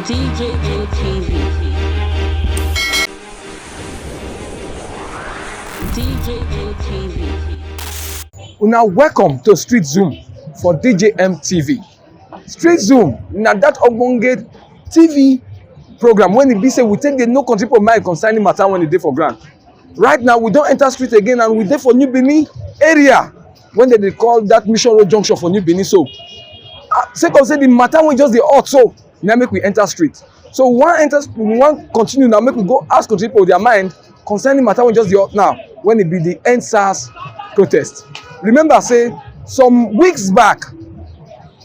DJM TV. DJM TV. Now welcome to Street Zoom for DJM TV. Street Zoom na that ogbonge TV program when e be say we take the no country for mind concerning matter when e dey for ground. Right now we don enter street again and we dey for New Benin area when they dey call that Mission Road junction for New Benin. So sake of say the matter wey just dey hot so na make we enter street. So we wan continue now, make we go ask country people their mind concerning matter wey just dey hot now when e be the Endsars protest. Remember say some weeks back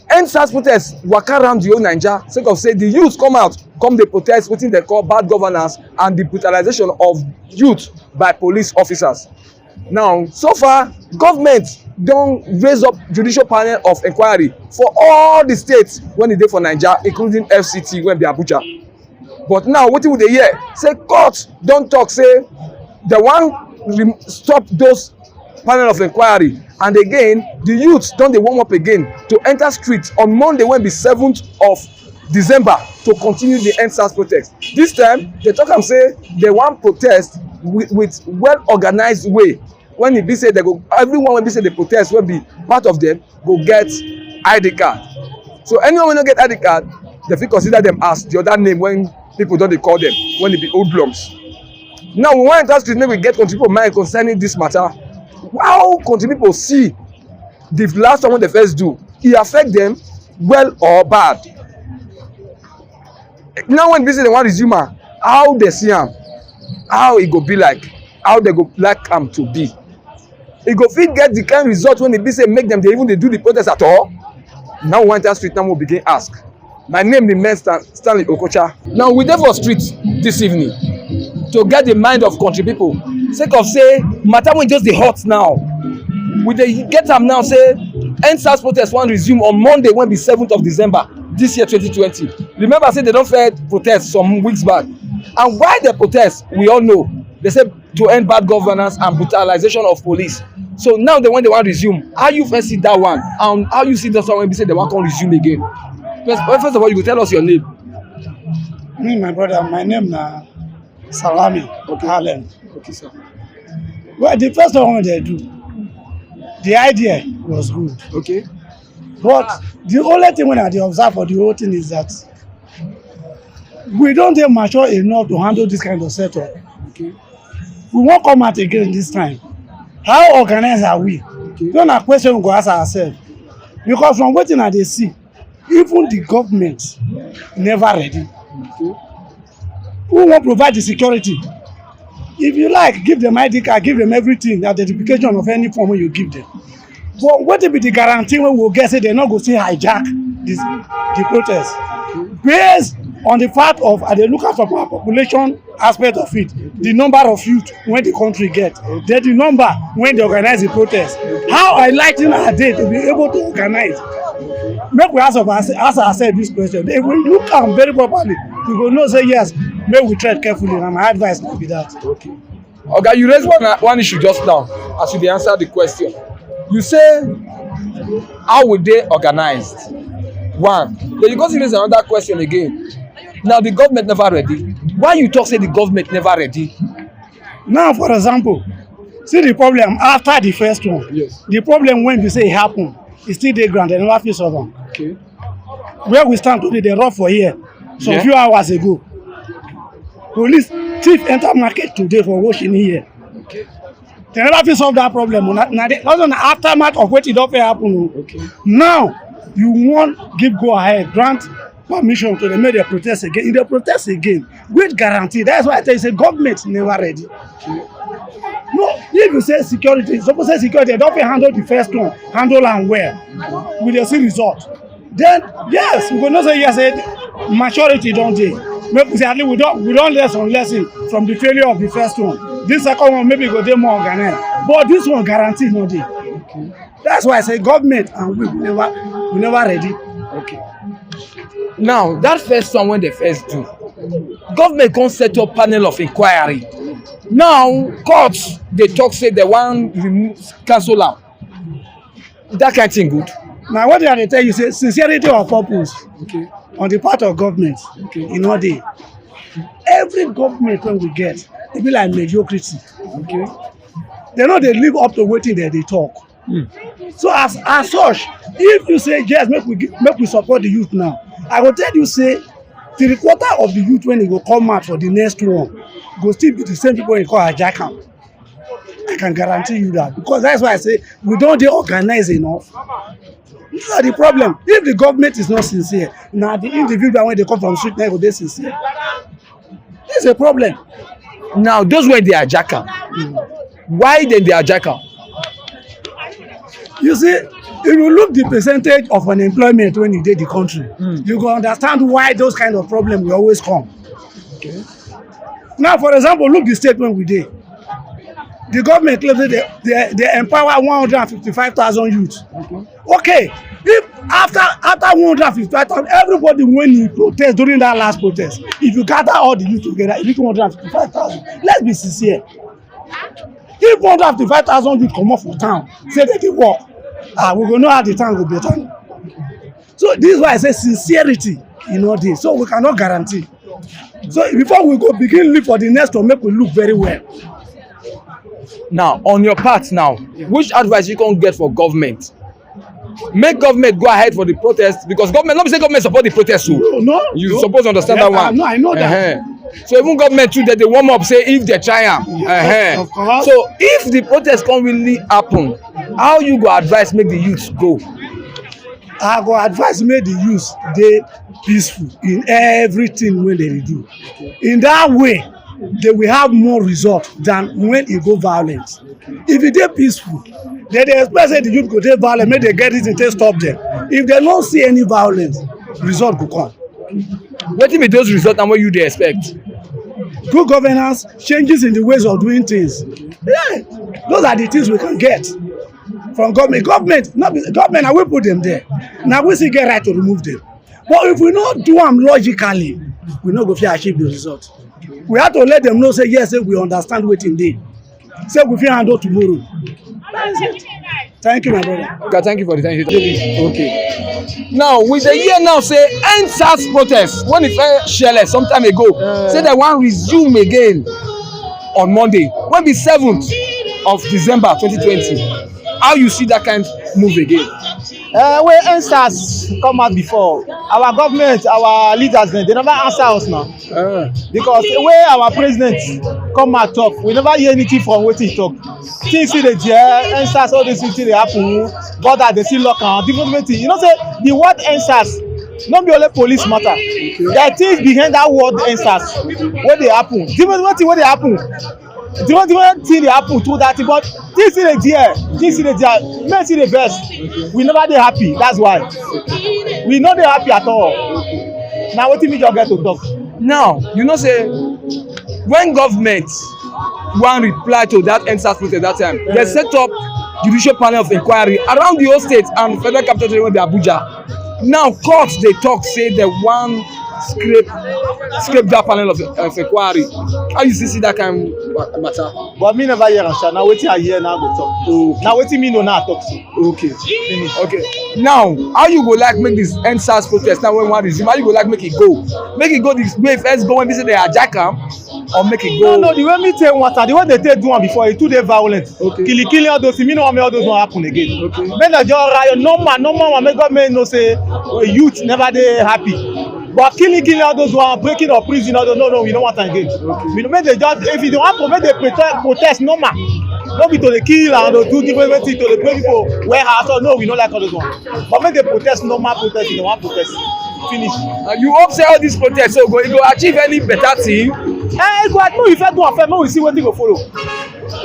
Endsars protest waka around the whole Naija sake of say the youth come out come dey protest wetin dem call bad governance and the brutalization of youth by police officers. Now so far government don raise up judicial panel of inquiry for all the states wey e dey for Naija, including FCT wey be Abuja. But now wetin we dey hear say court don talk say dem wan stop those panel of inquiry, and again the youth don dey warm up again to enter street on Monday wey be 7th of December to continue the Endsars protest. This time they talk am say they wan protest with well organized way when e be say they go, everyone wey be say dey protest wey be part of them go get ID card. So anyone wey no get ID card they fit consider them as the other name when people don dey call them when e be hoodlums. Now we wan enter street make we get country people mind concerning this matter. How country people see the last one wey they first do, e affect them well or bad? Now when visit they wan resume am, how they see am, how e go be like, how they go like am to be. E go fit get the kind result when e be say make them dey even dey do the protest at all. Now we wan enter street, now we begin ask. My name remains Stanley Okocha. Now we dey for street this evening to get the mind of country people sake of say matter wey just dey hot now. We dey get am now say Endsars protest wan resume on Monday wey be 7th of December this year 2020. Remember say they don first protest some weeks back, and why they protest we all know. They say to end bad governance and brutalization of police. So now when they wan resume, how you first see that one and how you see that one when be say they wan come resume again? First of all, you go tell us your name. Me, my brother, my name na Salami. Okay. Harlem. Okay, sir. Well, the first one they do, the idea was good. Okay. But the only thing when I observe for the whole thing is that we don't get mature enough to handle this kind of setup. Okay. We won't come out again this time. How organized are we? Okay. Don't a question we go ask ourselves. Because from what I dey see, even the government never ready. Okay. Who won't provide the security? If you like, give them ID card, give them everything, identification of any form you give them. But what will be the guarantee when we'll get say they're not going to hijack the protest? Based on the fact of, they look at from our population aspect of it, the number of youth when the country get, then the number when they organize the protest. How likely are they to be able to organize? Make we ask ourselves this question. If we look at very properly, we will know say yes, make we tread carefully, and my advice will be that. Okay. Okay, you raised one issue just now as you dey answer the question. You say how would they organized? One. Then you go to raise another question again. Now the government never ready. Why you talk say the government never ready? Now, for example, see the problem after the first one. Yes. The problem when you say it happen, it's still dey ground, they never fit solve am. Okay. Where we stand today, they run for here. So a few hours ago, police thief enter market today for washing here. Okay. They never fit solve that problem. Now that's an aftermath of what it don't happen. Okay. Now you want give go ahead, grant permission to them make they protest again. If they protest again, with guarantee. That's why I tell you, say government never ready. Okay. No, if you say security, suppose say security, they don't handle the first one, handle and well, with the same result. Then yes, we go not say yes, maturity don't dey. Maybe say at least we don't lesson from the failure of the first one. This second one maybe go dey more organized, but this one guarantee no dey. Okay. That's why I say government and we never ready. Okay. Now that first one when they first do, government can set up panel of inquiry. Now courts they talk say they want cancel am. That kind of thing good. Now what they tell you say sincerity of purpose on the part of government in all day. Every government when we get, it be like mediocrity. They know they live up to waiting that they talk. So as such, if you say yes, make we support the youth now, I will tell you say 3/4 of the youth when they go come out for the next one go still be the same people you call hijacker. I can guarantee you that, because that's why I say we don't organize enough. This is the problem. If the government is not sincere, now the individual when they come from street now they sincere. This is a problem. Now those were the hijacker. Why then the hijacker? You see, if you look the percentage of unemployment when you did the country, you go understand why those kind of problems will always come. Now, for example, look the statement we did. The government claims they empower 155,000 youths. Okay, if after 155,000, everybody when you protest during that last protest, if you gather all the youth together, it reach 155,000. Let's be sincere. If 155,000 youth come off for town, say they dey work, we go know how the town go better. So this is why I say sincerity in all this. So we cannot guarantee. So before we go begin look for the next one, make we look very well. Now, on your part now, which advice you can get for government? Make government go ahead for the protest, because government, let me say government support the protest too. No, you supposed to understand that one. No, I know that. So even government too, that they warm up, say if they try am. Of course. So if the protest can't really happen, how you go advise make the youth go? I go advise make the youth dey peaceful in everything wey they do. In that way, they will have more result than when e go violent. If e dey peaceful, they dey expect say the youth go dey violent, make they get it and take stop them. If they no see any violence, result go come. Wetin be those results and what you dey expect? Good governance, changes in the ways of doing things. Yeah, those are the things we can get from government. Government, na we put them there. Na we still get right to remove them. But if we no do am logically, we no go fit achieve the result. We have to let them know say yes, say we understand wetin dey. Say we fit handle tomorrow. That is it. Thank you, my brother. Okay, thank you for the time. Okay. Now, with the year now, say Endsars protest when it shele some time ago, say they want resume again on Monday. When be 7th of December 2020. How you see that kind of move again? When Endsars come out before, our government, our leaders, they never answer us now. Because when our president come out talk, we never hear anything from what he talk. Things see the jail, Endsars, all these things they happen, border they still lock on, different things. You know, say the word Endsars, not be only police matter. There are things behind that word Endsars, what they happen, different things what they happen. Different thing they happen to that, but things in the there, men see the best. We never dey happy. That's why we no dey happy at all. Now wetin me just get to talk. Now you know say when government wan reply to that Endsars protest that time, they set up judicial panel of inquiry around the whole state and federal capital territory wey be Abuja. Now court dey talk say they wan scrape that panel of inquiry. How you see that kind of matter? But me never hear am sha. Na wetin I hear now go talk. Okay. Na wetin me know now I talk so. Okay. Finish. Okay. Now, how you go like make this Endsars protest now when we wan resume? How you go like make it go? Make it go the way first go when they say they hijack am, or make it go? No, the way me take water, the way they take do am before, it too dey violent. Okay. Killing all those things, me no want make all those one happen again. Okay. Make the just riot, normal, make government know say youth never dey happy. But killing all those one, breaking or prison, all those, no, we don't want that again. Okay. We make the just, if you don't want to make the protest normal, not be to the kill and to do different things to the break people warehouse, or no, we don't like all those ones. But make the protest normal protest, you don't want protest. Finish. You hope say all these protests so go achieve any better thing? Go no, if I do a first, we see what they go follow.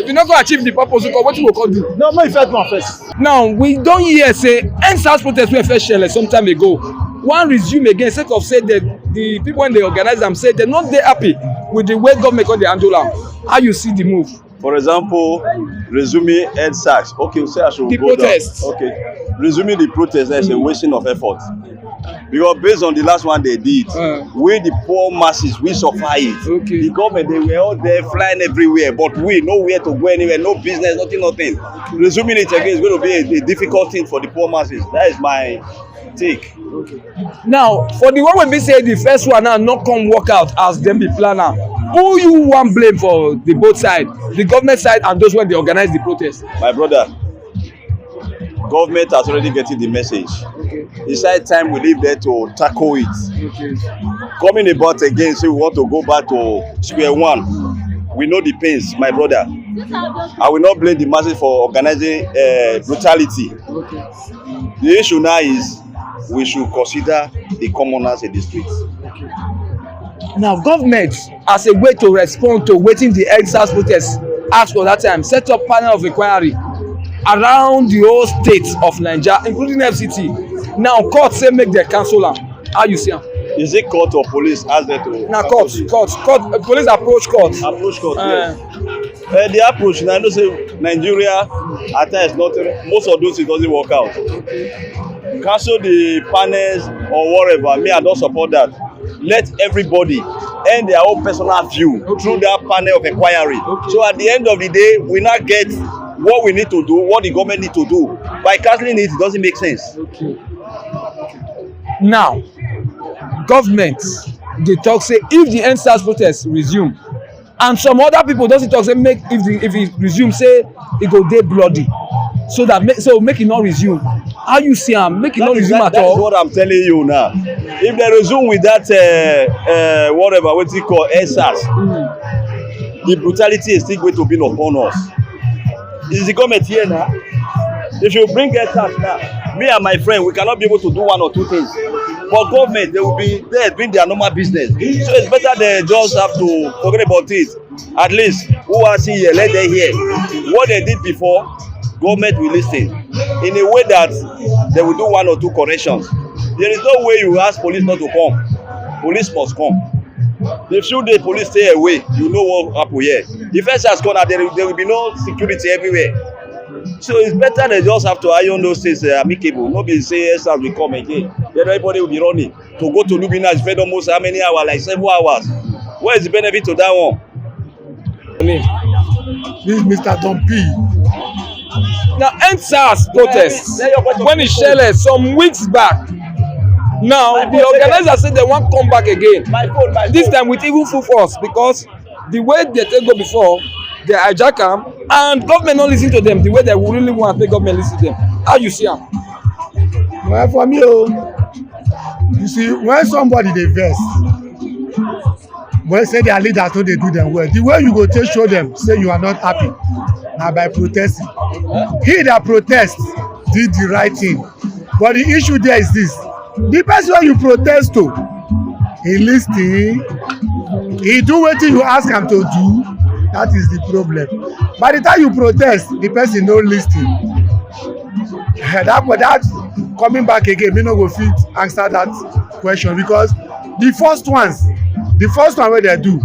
If you not go achieve the purpose, what you go do? No, if I do a first. Now we don hear say Endsars protest wey first shele some time ago wan resume again sake of say the people when they organize am say they not dey happy with the way government come dey handle am. How you see the move? For example, resuming Endsars. Okay, say I should the go protest. down. Okay, resuming the protest is a wasting of effort Because based on the last one they did, we the poor masses, we suffer it. Okay. The government, they were all there flying everywhere, but we nowhere to go anywhere, no business, nothing. Resuming it again is going to be a difficult thing for the poor masses. That is my take. Okay. Now, for the one when we say the first one now not come work out as them be planner, who you want blame for the both side, the government side and those when they organize the protest? My brother, government has already getting the message. Okay. It's high time we leave there to tackle it. Okay. Coming about again, say we want to go back to square one. We know the pains, my brother. I will not blame the masses for organizing brutality. Okay. The issue now is we should consider the commoners in the streets. Okay. Now, government, as a way to respond to waiting the Endsars protest, asked for that time, set up panel of inquiry around the whole state of Nigeria, including FCT. Now, court say make their cancel am. How you see am? Is it court or police ask them to? Now, court. Police approach court. Approach court. Yes. The approach now, I know say Nigeria at times not most of those it doesn't work out. Cancel the panels or whatever. Me, I don't support that. Let everybody end their own personal view through that panel of inquiry. So at the end of the day, we not get what we need to do, what the government need to do. By cancelling it, it doesn't make sense. Okay. Now, government dey talk say if the Endsars protest resume, and some other people doesn't talk say make if it resume say e go dey bloody, so that make e not resume. How you see am? Make e not resume at all. That's what I'm telling you now. If they resume with that whatever what you call Endsars, the brutality is still going to be upon us. Is the government here now? If you bring Endsars now, me and my friend, we cannot be able to do one or two things. For government, they will be there doing their normal business. So it's better they just have to forget about it. At least, who are seeing here, let them hear. What they did before, government will listen. In a way that they will do one or two corrections. There is no way you ask police not to come. Police must come. If the police stay away, you know what happen here. If Endsars come out, there will be no security everywhere. So it's better they just have to iron those things amicable. Nobody say Endsars will come again. Then everybody will be running. To go to Lubina is spend almost how many hours? Like 7 hours. Where is the benefit to that one? This is Mr. Don P. Now, Endsars protest when it shele some weeks back. Now the organizers say they wan come back again. This time with even full force, because the way they take go before, they hijack am and government no lis ten to them the way they really want make government lis ten to them. How you see am? Well, for me, you see, when somebody dey vex, when say their leaders no dey do them well, the way you go take show them say you are not happy na by protesting. He that protest did the right thing, but the issue there is this: the person wey you protest to, he lis ten, he do wetin you ask am to do. That is the problem. By the time you protest, the person no lis ten. That coming back again, me no go fit answer that question, because the first one wey they do,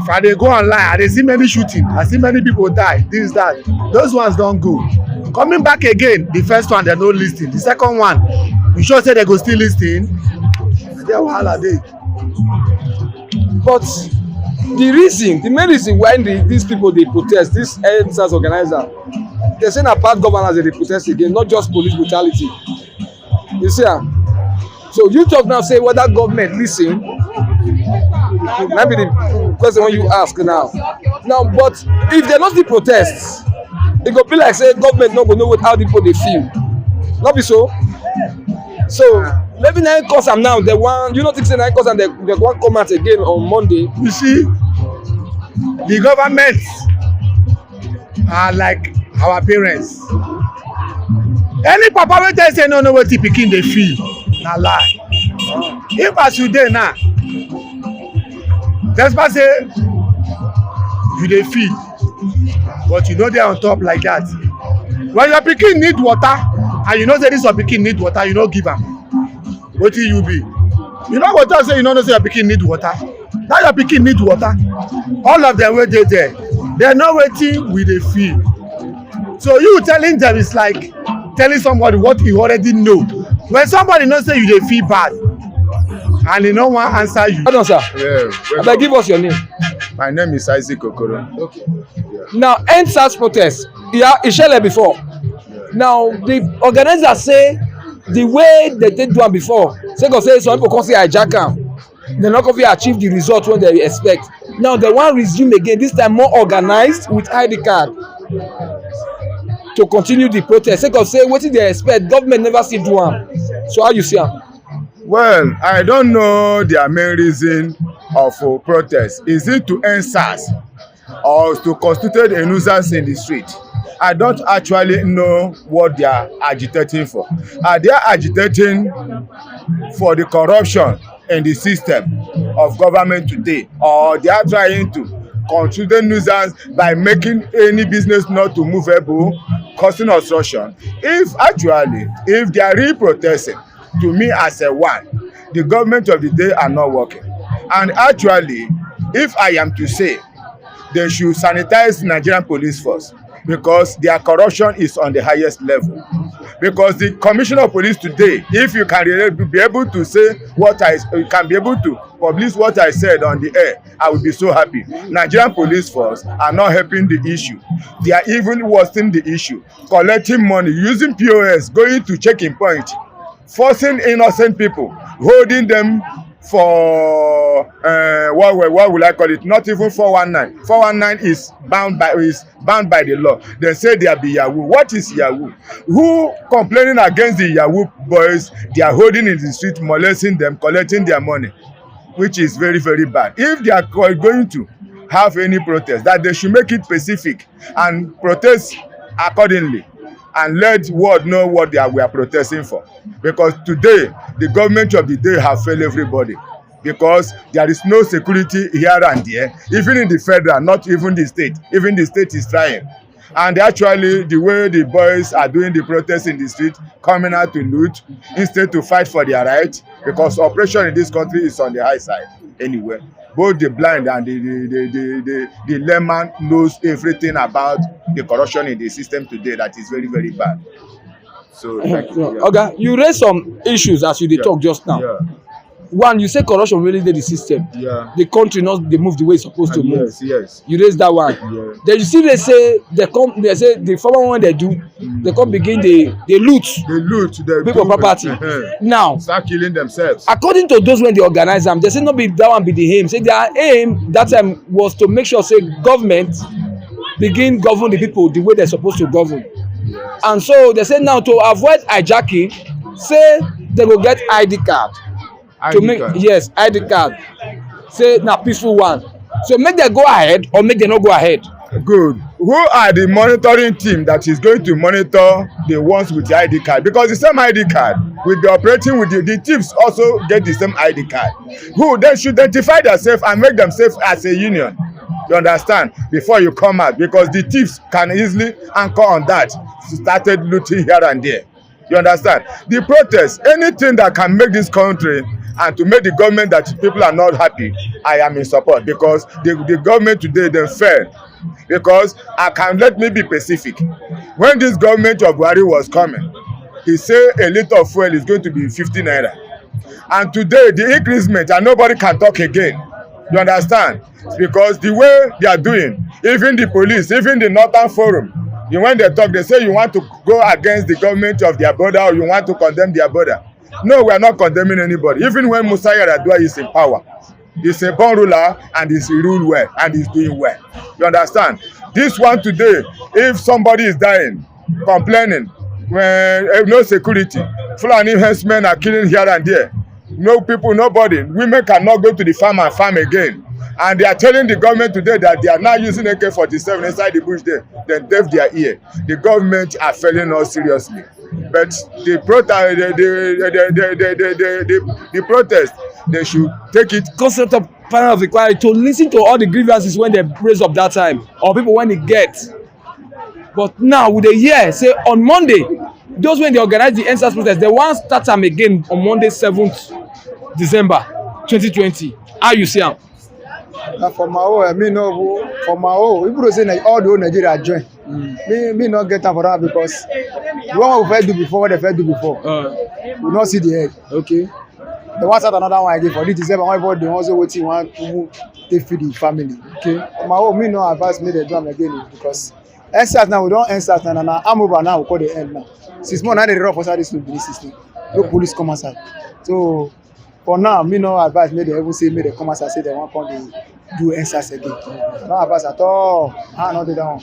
if I dey go online, I dey see many shooting, I see many people die, this that, those ones don go. Coming back again, the first one they no lis ten, the second one you sure say they go still lis ten? There wahala dey. But the main reason why these people dey protest, this Endsars organizer, they say na bad governance they dey protest again, not just police brutality. You see am? So you talk now say whether government lis ten, na be the question wey you ask now. Now, but if they no still protest, e go be like say government no go know how the people dey feel. No be so? So maybe na cause am now. You no think say na cause am they wan come out again on Monday? You see, the government are like our parents. Any papa wey tell say no know wetin pikin dey feel, na lie. If as you dey now, despite say you dey feel, but you no dey on top like that. When your pikin need water and you know say this your pikin need water, you no give am, wetin you be? You no go talk say you no know say your pikin need water. Now your pikin need water. All of them wey dey there, they know wetin we dey feel. So you telling them is like telling somebody what you already know when somebody knows say you dey feel bad and they no wan answer you. Hold on, sir. Yeah. Abeg, give us your name. My name is Isaac Okoro. Okay. Now, Endsars protest, ìṣẹ̀lẹ̀ before. Now, the organizers say the way they take do am before, sake of say some people come say hijack am, they no come fit achieve the result wey they expect. Now, they wan resume again, this time more organized with ID card to continue the protest. Sake of say wetin they expect, government never still do am. So how you see am? Well, I don't know their main reason of protest. Is it to end SARS or to constitute a nuisance in the street? I don't actually know what they are agitating for. Are they agitating for the corruption in the system of government today, or they are trying to constitute nuisance by making any business not to movable, causing obstruction? If they are really protesting, to me as a one, the government of the day are not working. And actually, if I am to say, they should sanitize Nigerian police force, because their corruption is on the highest level. Because the commissioner of police today, if you can really be able to say you can be able to publish what I said on the air, I will be so happy. Nigerian police force are not helping the issue. They are even worsening the issue, collecting money, using POS, going to checking point, forcing innocent people, holding them for what will I call it? Not even 419. 419 is bound by the law. They say they are Yahoo. What is Yahoo? Who complaining against the Yahoo boys? They are holding in the street, molesting them, collecting their money, which is very, very bad. If they are going to have any protest, that they should make it specific and protest accordingly, and let world know what we are protesting for. Because today, the government of the day have failed everybody. Because there is no security here and there, even in the federal, not even the state. Even the state is trying. And actually, the way the boys are doing the protests in the street, coming out to loot, instead to fight for their rights, because oppression in this country is on the high side anyway. Both the blind and the layman knows everything about the corruption in the system today that is very, very bad. So, Oga, you raised some issues as you talk just now. Yeah. One, you say corruption really did the system. Yeah. The country not they move the way it's supposed to move. Yes. You raise that one. Yeah. Then you see they say the former one they do, they come begin they loot. They loot the people property. Now start killing themselves. According to those when they organize them, they say not be that one be the aim. Say their aim that time was to make sure say government begin govern the people the way they're supposed to govern. Yes. And so they say now to avoid hijacking, say they will get ID card. Yes, ID card. Say na peaceful one. So make them go ahead or make them not go ahead. Good. Who are the monitoring team that is going to monitor the ones with the ID card? Because the same ID card will be operating with the thieves also get the same ID card. Who they should identify themselves and make themselves as a union. You understand? Before you come out, because the thieves can easily anchor on that. Started looting here and there. You understand? The protest, anything that can make this country and to make the government that people are not happy, I am in support, because the government today they failed. Because let me be specific. When this government of Buhari was coming, he said a liter of fuel is going to be 50 naira. And today the increment and nobody can talk again. You understand? Because the way they are doing, even the police, even the Northern Forum, when they talk, they say you want to go against the government of their border or you want to condemn their border. No, we are not condemning anybody. Even when Musa Yar'Adua is in power, he's a born ruler and he's rule well and he's doing well. You understand? This one today, if somebody is dying, complaining, when no security, Fulani herdsmen are killing here and there. No people, nobody. Women cannot go to the farm and farm again. And they are telling the government today that they are now using AK-47 inside the bush there. Then deaf their ear. The government are failing us seriously. But the protest, they should take it. Concept of panel of inquiry to listen to all the grievances when they raise up that time, or people when they get. But now with the year, say on Monday, those when they organize the Endsars protest, they want to start them again on Monday, 7th December 2020. How you see them? Na for my own, me no for my own. People say like all the whole Nigeria join. Me not get am for that because the one we first do before, what they first do before. We not see the head. Okay. They want start another one again for this December. One about they also waiting one to take feed the family. Okay. For my own, me no advise me they do am again because Endsars now we don't Endsars now. I'm over now we call the end now. 6 months now they rough outside this police system. No police come outside. So for now, me no advise me they even say me they come outside say they want come to do Endsars again. No advice at all. I not do that one.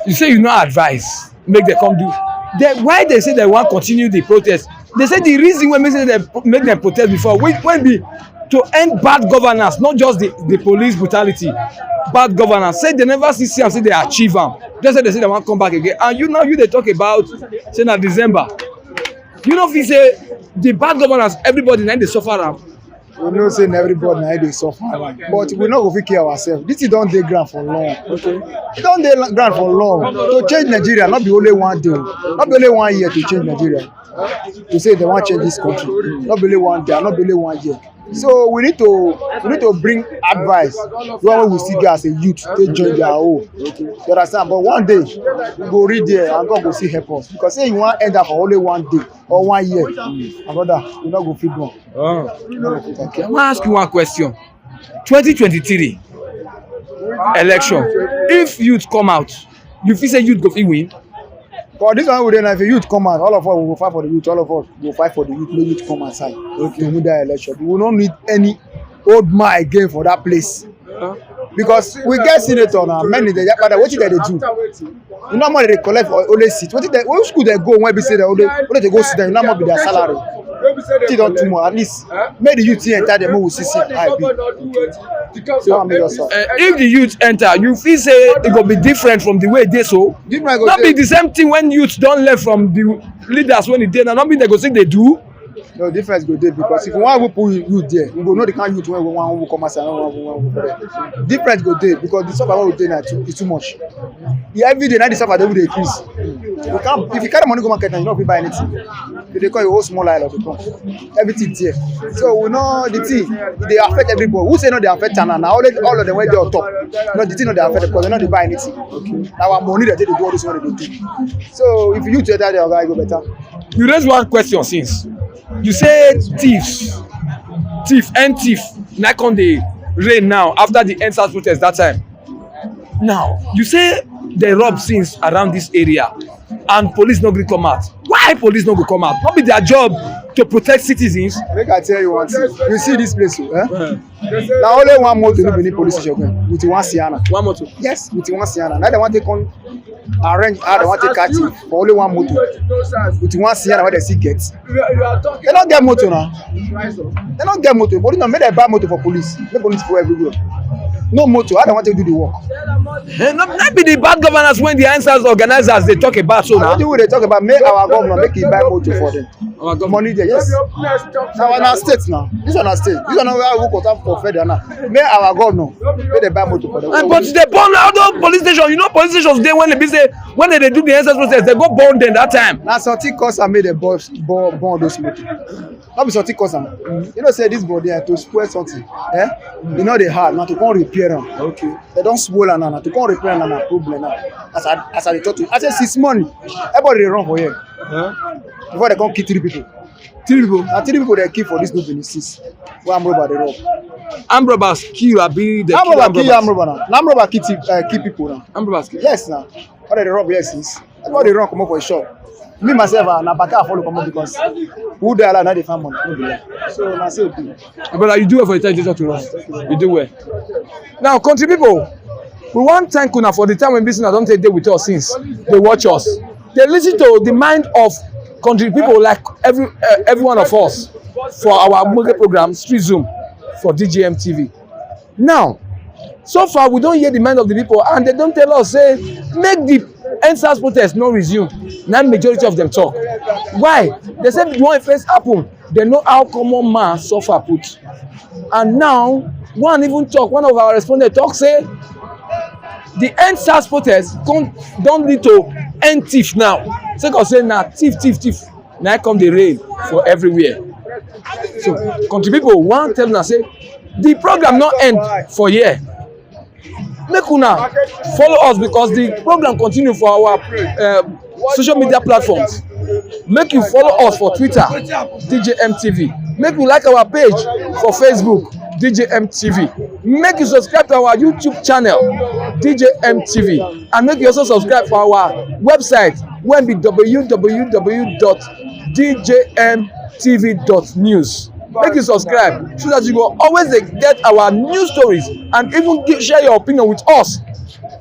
You say you no advise make them come do. Then why they say they want continue the protest? They say the reason why they make them protest before when be to end bad governance, not just the police brutality, bad governance. Say they never see am say they achieve am. Just say they want come back again. And you now they talk about say na December. You know if you say the bad governance, everybody now they suffer am. We know saying everybody now they suffer, but we not go fit care ourselves. This is don dey ground for long. Okay. It don dey ground for long. To change Nigeria, not be only one day, not be only 1 year to change Nigeria. To say they want change this country, not be only 1 day, not be only 1 year. So we need to bring advice. When we see as a youth, they join their own. You understand? But one day we go read there and God go see help us. Because say you want end up for only 1 day or 1 year, my brother, you not go fit one. Okay. I want to ask you one question. 2023 election. If youth come out, you feel say youth go fit win? For this one, if the youth come out, all of us will fight for the youth. All of us will fight for the youth. No youth come outside to win that election. We will not need any old man again for that place. Because we get senator now. Many they what did they do? You know how they collect for only seat. What school they go when we say they only go sit there? You know how much be their salary? Still don't too much. At least make the youth enter the move. So, if the youth enter, you feel say it will be different from the way they so. Not be the same thing when youth don't left from the leaders when it did. Not be they go say they do. No difference go there because if you want to put youth there, we go know the kind of youth when we want to come outside and there. Difference go there because the suffer we dey now is too much. Every day now the suffer dey increase. You can't if you carry money go market and you not fit buy anything. They call you whole small island of the country. Everything there. So we know the thing they affect everybody. Who say no they affect China now? All of them when they on top. No the thing no they affect because they not dey buy anything. Okay. Our money that they do all this one they do. So if you enter there, guy go better. You raise one question since. You say thief, now come the rain now after the Endsars protest that time. Now you say they rob since around this area and police no gree come out. Why police no go come out? Not be their job to protect citizens. Make I tell you one thing. You see this place, now only one motor no be need police station with one Sienna. One motor? Yes, with one Sienna. Now they want to come arrange how they want to catch it for only one motor. With one Sienna where they see get. They don't get motor now. They don't get motor. But you know, make them buy motor for police. Make police for everywhere. No motor. How they want to do the work? Not be the bad governance when the Endsars organizers they talk about so now. What they talk about? Make our government make it buy motor for them. Money there, yes. Now on our state now. This one our state. This one where we go for federal now. Make our government make they buy motor for them. But they burn out the police station. You know police stations there when they be say when they do the Endsars process they go burn them that time. Now something cause I made the burn those motor. Not be something cause am. You know say this body to spoil something. You know they hard now to come repair them. Okay. They don't spoil am now to come repair am na problem now. As I dey talk to you, I say 6 months. Everybody dey run for here. Before they come kill 3 people. 3 people? Na 3 people they kill for this movie 6. Where armed robber dey rob. Armed robbers kill abi they kill armed robbers. Armed robber now. Armed robber kill people now. Armed robbers kill? Yes now. What they rob here since. Everybody run come up for a shop. Me myself na baka follow come up because who dey allow na dey find money. So na say okay. But you do well for the time you talk to us. You do well. Now country people, we want thank una for the time when business don't take day with us since they watch us. They listen to the mind of country people like every one of us for our movie program Street Zoom for DJM TV. Now, so far we don't hear the mind of the people and they don't tell us say make the Endsars protest no resume. Now majority of them talk. Why? They said the one first happen, they know how common man suffer put. And now one even talk, one of our respondents talk say the Endsars protest don't lead to end thief now. Say cause say na thief. Now come the rain for everywhere. So country people want tell una say The program not end for here. Make una follow us because the program continue for our social media platforms. Make you follow us for Twitter, DJM TV. Make you like our page for Facebook, DJM TV. Make you subscribe to our YouTube channel, DJM TV. And make you also subscribe for our website, when be www.djmtv.news. Make you subscribe so that you will always get our news stories and even share your opinion with us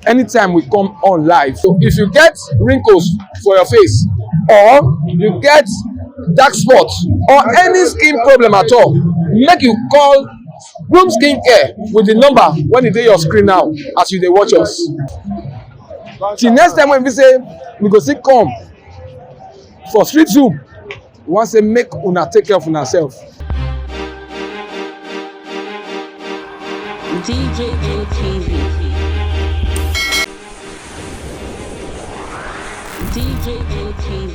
anytime we come on live. So if you get wrinkles for your face, or you get dark spots, or any skin problem at all, make you call Room Skin Care with the number when it's on your screen now as you dey watch us. Till next time when we say we go still come for Street Zoom, we wan say make una take care of una self. DJM TV. DJM TV.